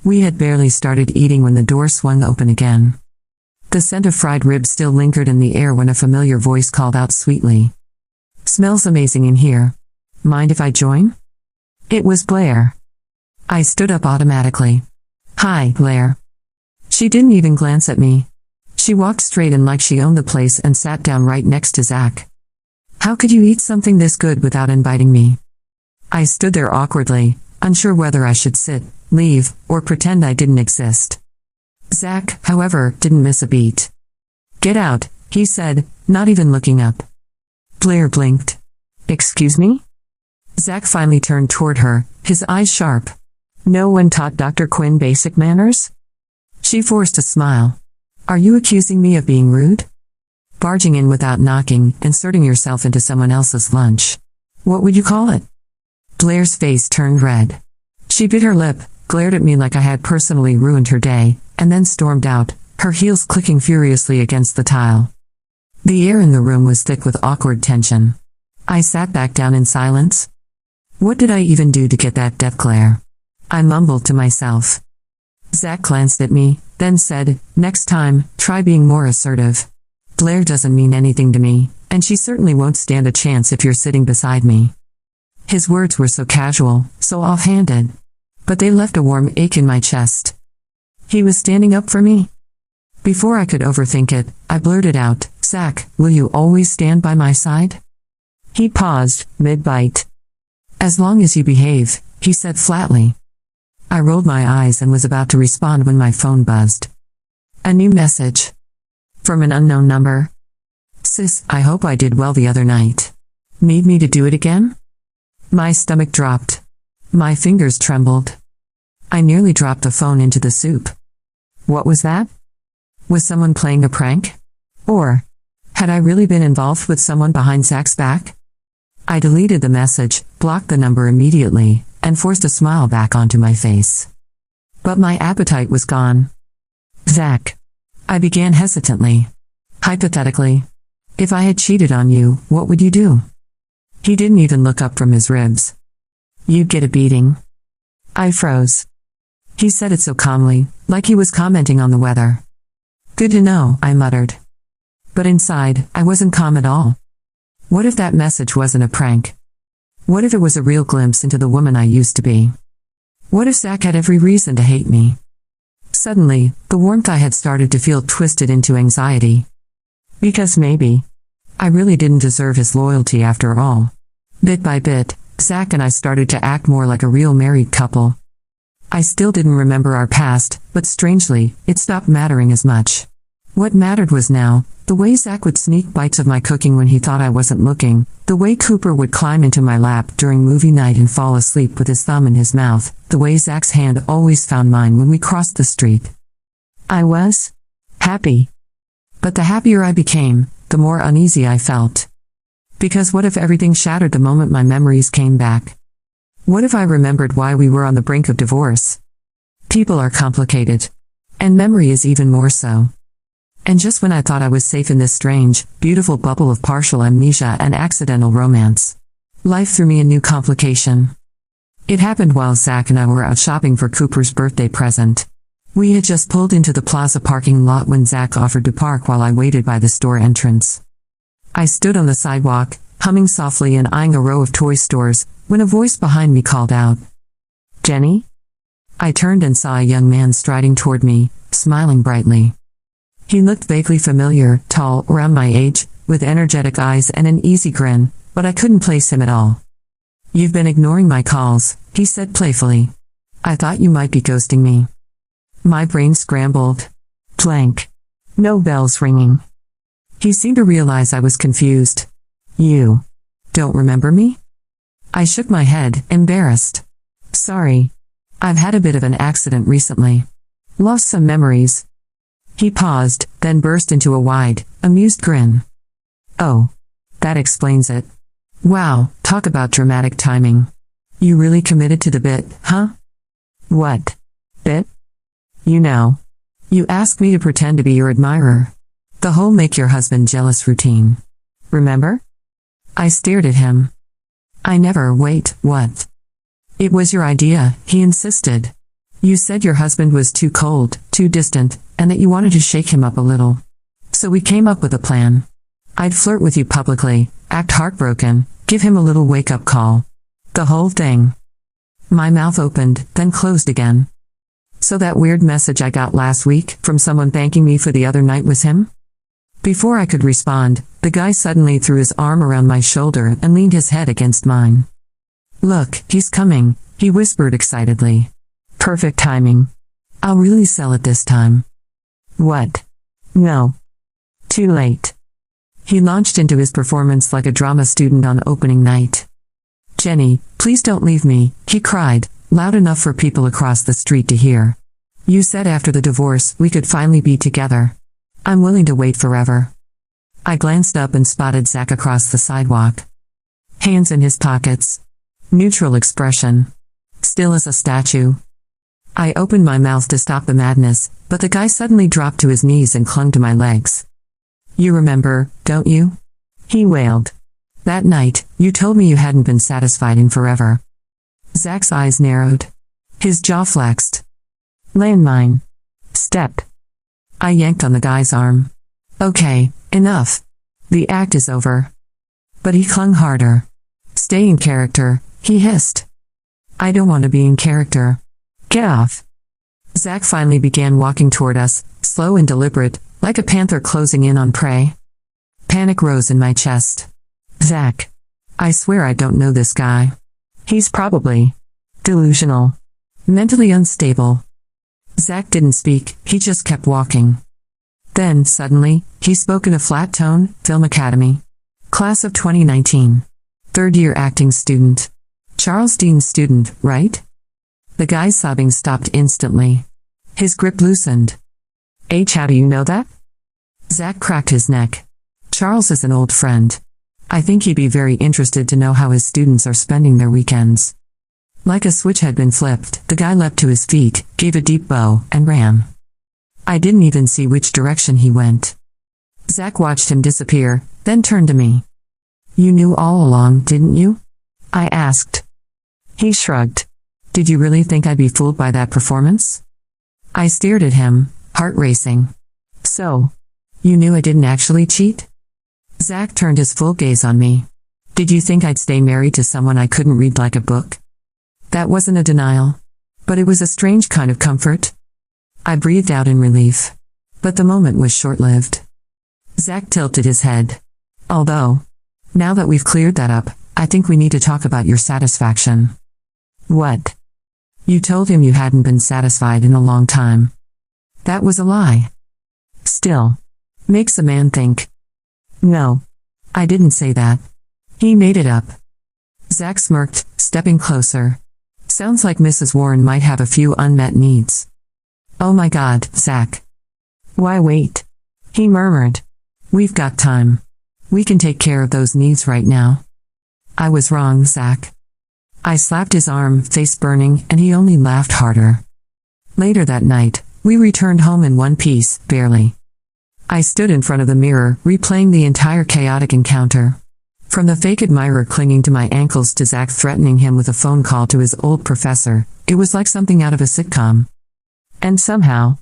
We had barely started eating when the door swung open again. The scent of fried ribs still lingered in the air when a familiar voice called out sweetly. Smells amazing in here. Mind if I join? It was Blair. I stood up automatically. Hi, Blair. She didn't even glance at me. She walked straight in like she owned the place and sat down right next to Zach. How could you eat something this good without inviting me? I stood there awkwardly, unsure whether I should sit, leave, or pretend I didn't exist. Zach, however, didn't miss a beat. Get out, he said, not even looking up. Blair blinked. Excuse me? Zach finally turned toward her, his eyes sharp. No one taught Dr. Quinn basic manners? She forced a smile. Are you accusing me of being rude? Barging in without knocking, inserting yourself into someone else's lunch. What would you call it? Blair's face turned red. She bit her lip, glared at me like I had personally ruined her day, and then stormed out, her heels clicking furiously against the tile. The air in the room was thick with awkward tension. I sat back down in silence. What did I even do to get that death glare? I mumbled to myself. Zach glanced at me, then said, next time, try being more assertive. Blair doesn't mean anything to me, and she certainly won't stand a chance if you're sitting beside me. His words were so casual, so offhanded. But they left a warm ache in my chest. He was standing up for me? Before I could overthink it, I blurted out, Zach, will you always stand by my side? He paused, mid-bite. As long as you behave, he said flatly. I rolled my eyes and was about to respond when my phone buzzed. A new message. From an unknown number. Sis, I hope I did well the other night. Need me to do it again? My stomach dropped. My fingers trembled. I nearly dropped the phone into the soup. What was that? Was someone playing a prank? Or had I really been involved with someone behind Zach's back? I deleted the message, blocked the number immediately, and forced a smile back onto my face. But my appetite was gone. Zach. I began hesitantly. Hypothetically. If I had cheated on you, what would you do? He didn't even look up from his ribs. You'd get a beating. I froze. He said it so calmly, like he was commenting on the weather. Good to know, I muttered. But inside, I wasn't calm at all. What if that message wasn't a prank? What if it was a real glimpse into the woman I used to be? What if Zach had every reason to hate me? Suddenly, the warmth I had started to feel twisted into anxiety. Because maybe I really didn't deserve his loyalty after all. Bit by bit, Zach and I started to act more like a real married couple. I still didn't remember our past, but strangely, it stopped mattering as much. What mattered was now, the way Zach would sneak bites of my cooking when he thought I wasn't looking, the way Cooper would climb into my lap during movie night and fall asleep with his thumb in his mouth, the way Zach's hand always found mine when we crossed the street. I was happy. But the happier I became, the more uneasy I felt. Because what if everything shattered the moment my memories came back? What if I remembered why we were on the brink of divorce? People are complicated. And memory is even more so. And just when I thought I was safe in this strange, beautiful bubble of partial amnesia and accidental romance, life threw me a new complication. It happened while Zach and I were out shopping for Cooper's birthday present. We had just pulled into the plaza parking lot when Zach offered to park while I waited by the store entrance. I stood on the sidewalk, humming softly and eyeing a row of toy stores, when a voice behind me called out, "Jenny?" I turned and saw a young man striding toward me, smiling brightly. He looked vaguely familiar, tall, around my age, with energetic eyes and an easy grin, but I couldn't place him at all. "You've been ignoring my calls," he said playfully. "I thought you might be ghosting me." My brain scrambled. Blank. No bells ringing. He seemed to realize I was confused. "You don't remember me?" I shook my head, embarrassed. "Sorry. I've had a bit of an accident recently. Lost some memories." He paused, then burst into a wide, amused grin. "Oh. That explains it. Wow, talk about dramatic timing. You really committed to the bit, huh?" "What bit?" "You know. You asked me to pretend to be your admirer. The whole make your husband jealous routine. Remember?" I stared at him. Wait, what?" "It was your idea," he insisted. "You said your husband was too cold, too distant, and that you wanted to shake him up a little. So we came up with a plan. I'd flirt with you publicly, act heartbroken, give him a little wake-up call. The whole thing." My mouth opened, then closed again. "So that weird message I got last week, from someone thanking me for the other night was him?" Before I could respond, the guy suddenly threw his arm around my shoulder and leaned his head against mine. "Look, he's coming," he whispered excitedly. "Perfect timing. I'll really sell it this time." "What?" "No. Too late." He launched into his performance like a drama student on opening night. "Jenny, please don't leave me," he cried, loud enough for people across the street to hear. "You said after the divorce we could finally be together. I'm willing to wait forever." I glanced up and spotted Zach across the sidewalk. Hands in his pockets. Neutral expression. Still as a statue. I opened my mouth to stop the madness, but the guy suddenly dropped to his knees and clung to my legs. "You remember, don't you?" he wailed. "That night, you told me you hadn't been satisfied in forever." Zach's eyes narrowed. His jaw flexed. "Landmine. Step." I yanked on the guy's arm. "Okay, enough. The act is over." But he clung harder. "Stay in character," he hissed. "I don't want to be in character. Get off." Zach finally began walking toward us, slow and deliberate, like a panther closing in on prey. Panic rose in my chest. "Zach. I swear I don't know this guy. He's probably delusional. Mentally unstable." Zach didn't speak, he just kept walking. Then, suddenly, he spoke in a flat tone, "Film Academy. Class of 2019. Third-year acting student. Charles Dean student, right?" The guy's sobbing stopped instantly. His grip loosened. How do you know that?" Zach cracked his neck. "Charles is an old friend. I think he'd be very interested to know how his students are spending their weekends." Like a switch had been flipped, the guy leapt to his feet, gave a deep bow, and ran. I didn't even see which direction he went. Zach watched him disappear, then turned to me. "You knew all along, didn't you?" I asked. He shrugged. "Did you really think I'd be fooled by that performance?" I stared at him, heart racing. "So, you knew I didn't actually cheat?" Zach turned his full gaze on me. "Did you think I'd stay married to someone I couldn't read like a book?" That wasn't a denial. But it was a strange kind of comfort. I breathed out in relief. But the moment was short-lived. Zach tilted his head. "Although, now that we've cleared that up, I think we need to talk about your satisfaction." "What?" You told him you hadn't been satisfied in a long time. That was a lie. Still. Makes a man think. No. I didn't say that. He made it up. Zach smirked, stepping closer. Sounds like Mrs. Warren might have a few unmet needs. Oh my God, Zach. Why wait? He murmured. We've got time. We can take care of those needs right now. I was wrong, Zach. I slapped his arm, face burning, and he only laughed harder. Later that night, we returned home in one piece, barely. I stood in front of the mirror, replaying the entire chaotic encounter. From the fake admirer clinging to my ankles to Zach threatening him with a phone call to his old professor, it was like something out of a sitcom. And somehow,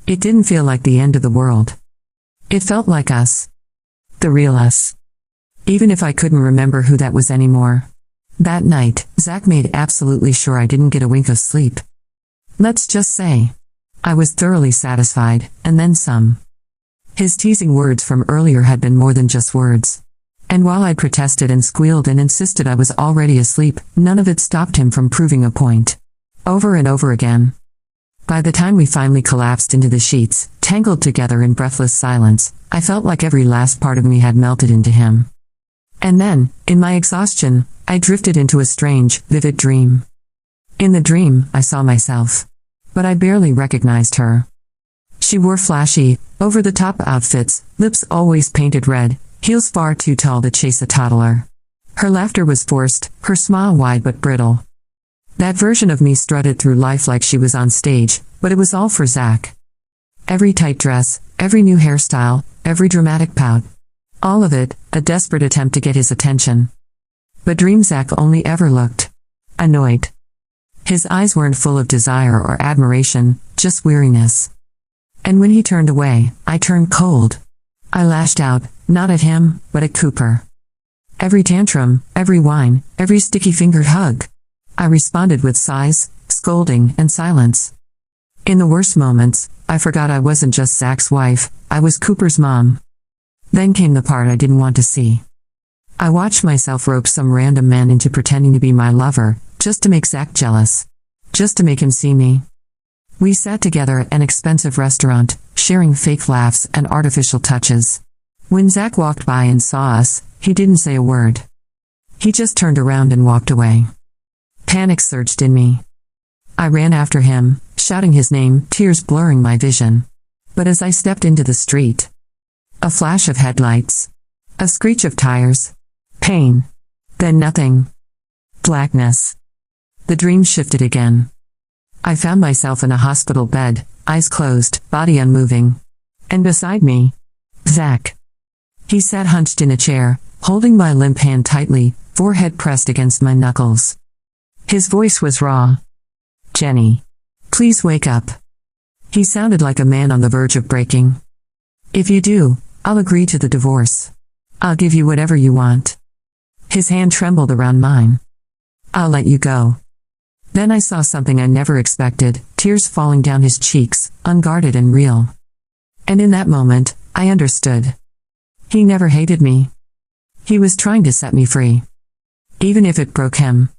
it didn't feel like the end of the world. It felt like us. The real us. Even if I couldn't remember who that was anymore. That night, Zach made absolutely sure I didn't get a wink of sleep. Let's just say, I was thoroughly satisfied, and then some. His teasing words from earlier had been more than just words. And while I'd protested and squealed and insisted I was already asleep, none of it stopped him from proving a point. Over and over again. By the time we finally collapsed into the sheets, tangled together in breathless silence, I felt like every last part of me had melted into him. And then, in my exhaustion, I drifted into a strange, vivid dream. In the dream, I saw myself. But I barely recognized her. She wore flashy, over-the-top outfits, lips always painted red, heels far too tall to chase a toddler. Her laughter was forced, her smile wide but brittle. That version of me strutted through life like she was on stage, but it was all for Zach. Every tight dress, every new hairstyle, every dramatic pout. All of it, a desperate attempt to get his attention. But Dream Zach only ever looked annoyed. His eyes weren't full of desire or admiration, just weariness. And when he turned away, I turned cold. I lashed out, not at him, but at Cooper. Every tantrum, every whine, every sticky-fingered hug. I responded with sighs, scolding, and silence. In the worst moments, I forgot I wasn't just Zach's wife, I was Cooper's mom. Then came the part I didn't want to see. I watched myself rope some random man into pretending to be my lover, just to make Zach jealous. Just to make him see me. We sat together at an expensive restaurant, sharing fake laughs and artificial touches. When Zach walked by and saw us, he didn't say a word. He just turned around and walked away. Panic surged in me. I ran after him, shouting his name, tears blurring my vision. But as I stepped into the street, a flash of headlights. A screech of tires. Pain. Then nothing. Blackness. The dream shifted again. I found myself in a hospital bed, eyes closed, body unmoving. And beside me, Zach. He sat hunched in a chair, holding my limp hand tightly, forehead pressed against my knuckles. His voice was raw. Jenny. Please wake up. He sounded like a man on the verge of breaking. If you do, I'll agree to the divorce. I'll give you whatever you want. His hand trembled around mine. I'll let you go. Then I saw something I never expected, tears falling down his cheeks, unguarded and real. And in that moment, I understood. He never hated me. He was trying to set me free. Even if it broke him.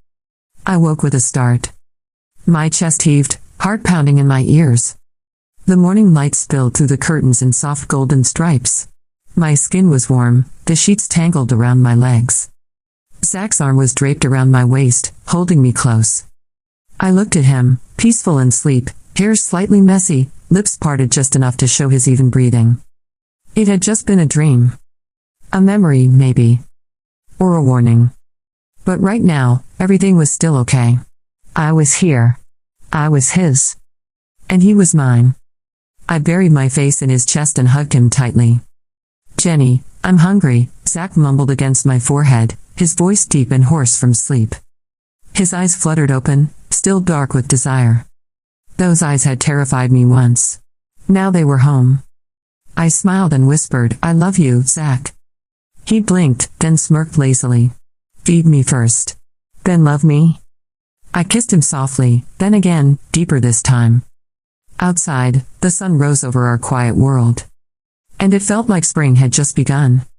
I woke with a start. My chest heaved, heart pounding in my ears. The morning light spilled through the curtains in soft golden stripes. My skin was warm, the sheets tangled around my legs. Zach's arm was draped around my waist, holding me close. I looked at him, peaceful in sleep, hair slightly messy, lips parted just enough to show his even breathing. It had just been a dream. A memory, maybe. Or a warning. But right now, everything was still okay. I was here. I was his. And he was mine. I buried my face in his chest and hugged him tightly. Jenny, I'm hungry, Zach mumbled against my forehead, his voice deep and hoarse from sleep. His eyes fluttered open, still dark with desire. Those eyes had terrified me once. Now they were home. I smiled and whispered, I love you, Zach. He blinked, then smirked lazily. Feed me first. Then love me? I kissed him softly, then again, deeper this time. Outside, the sun rose over our quiet world. And it felt like spring had just begun.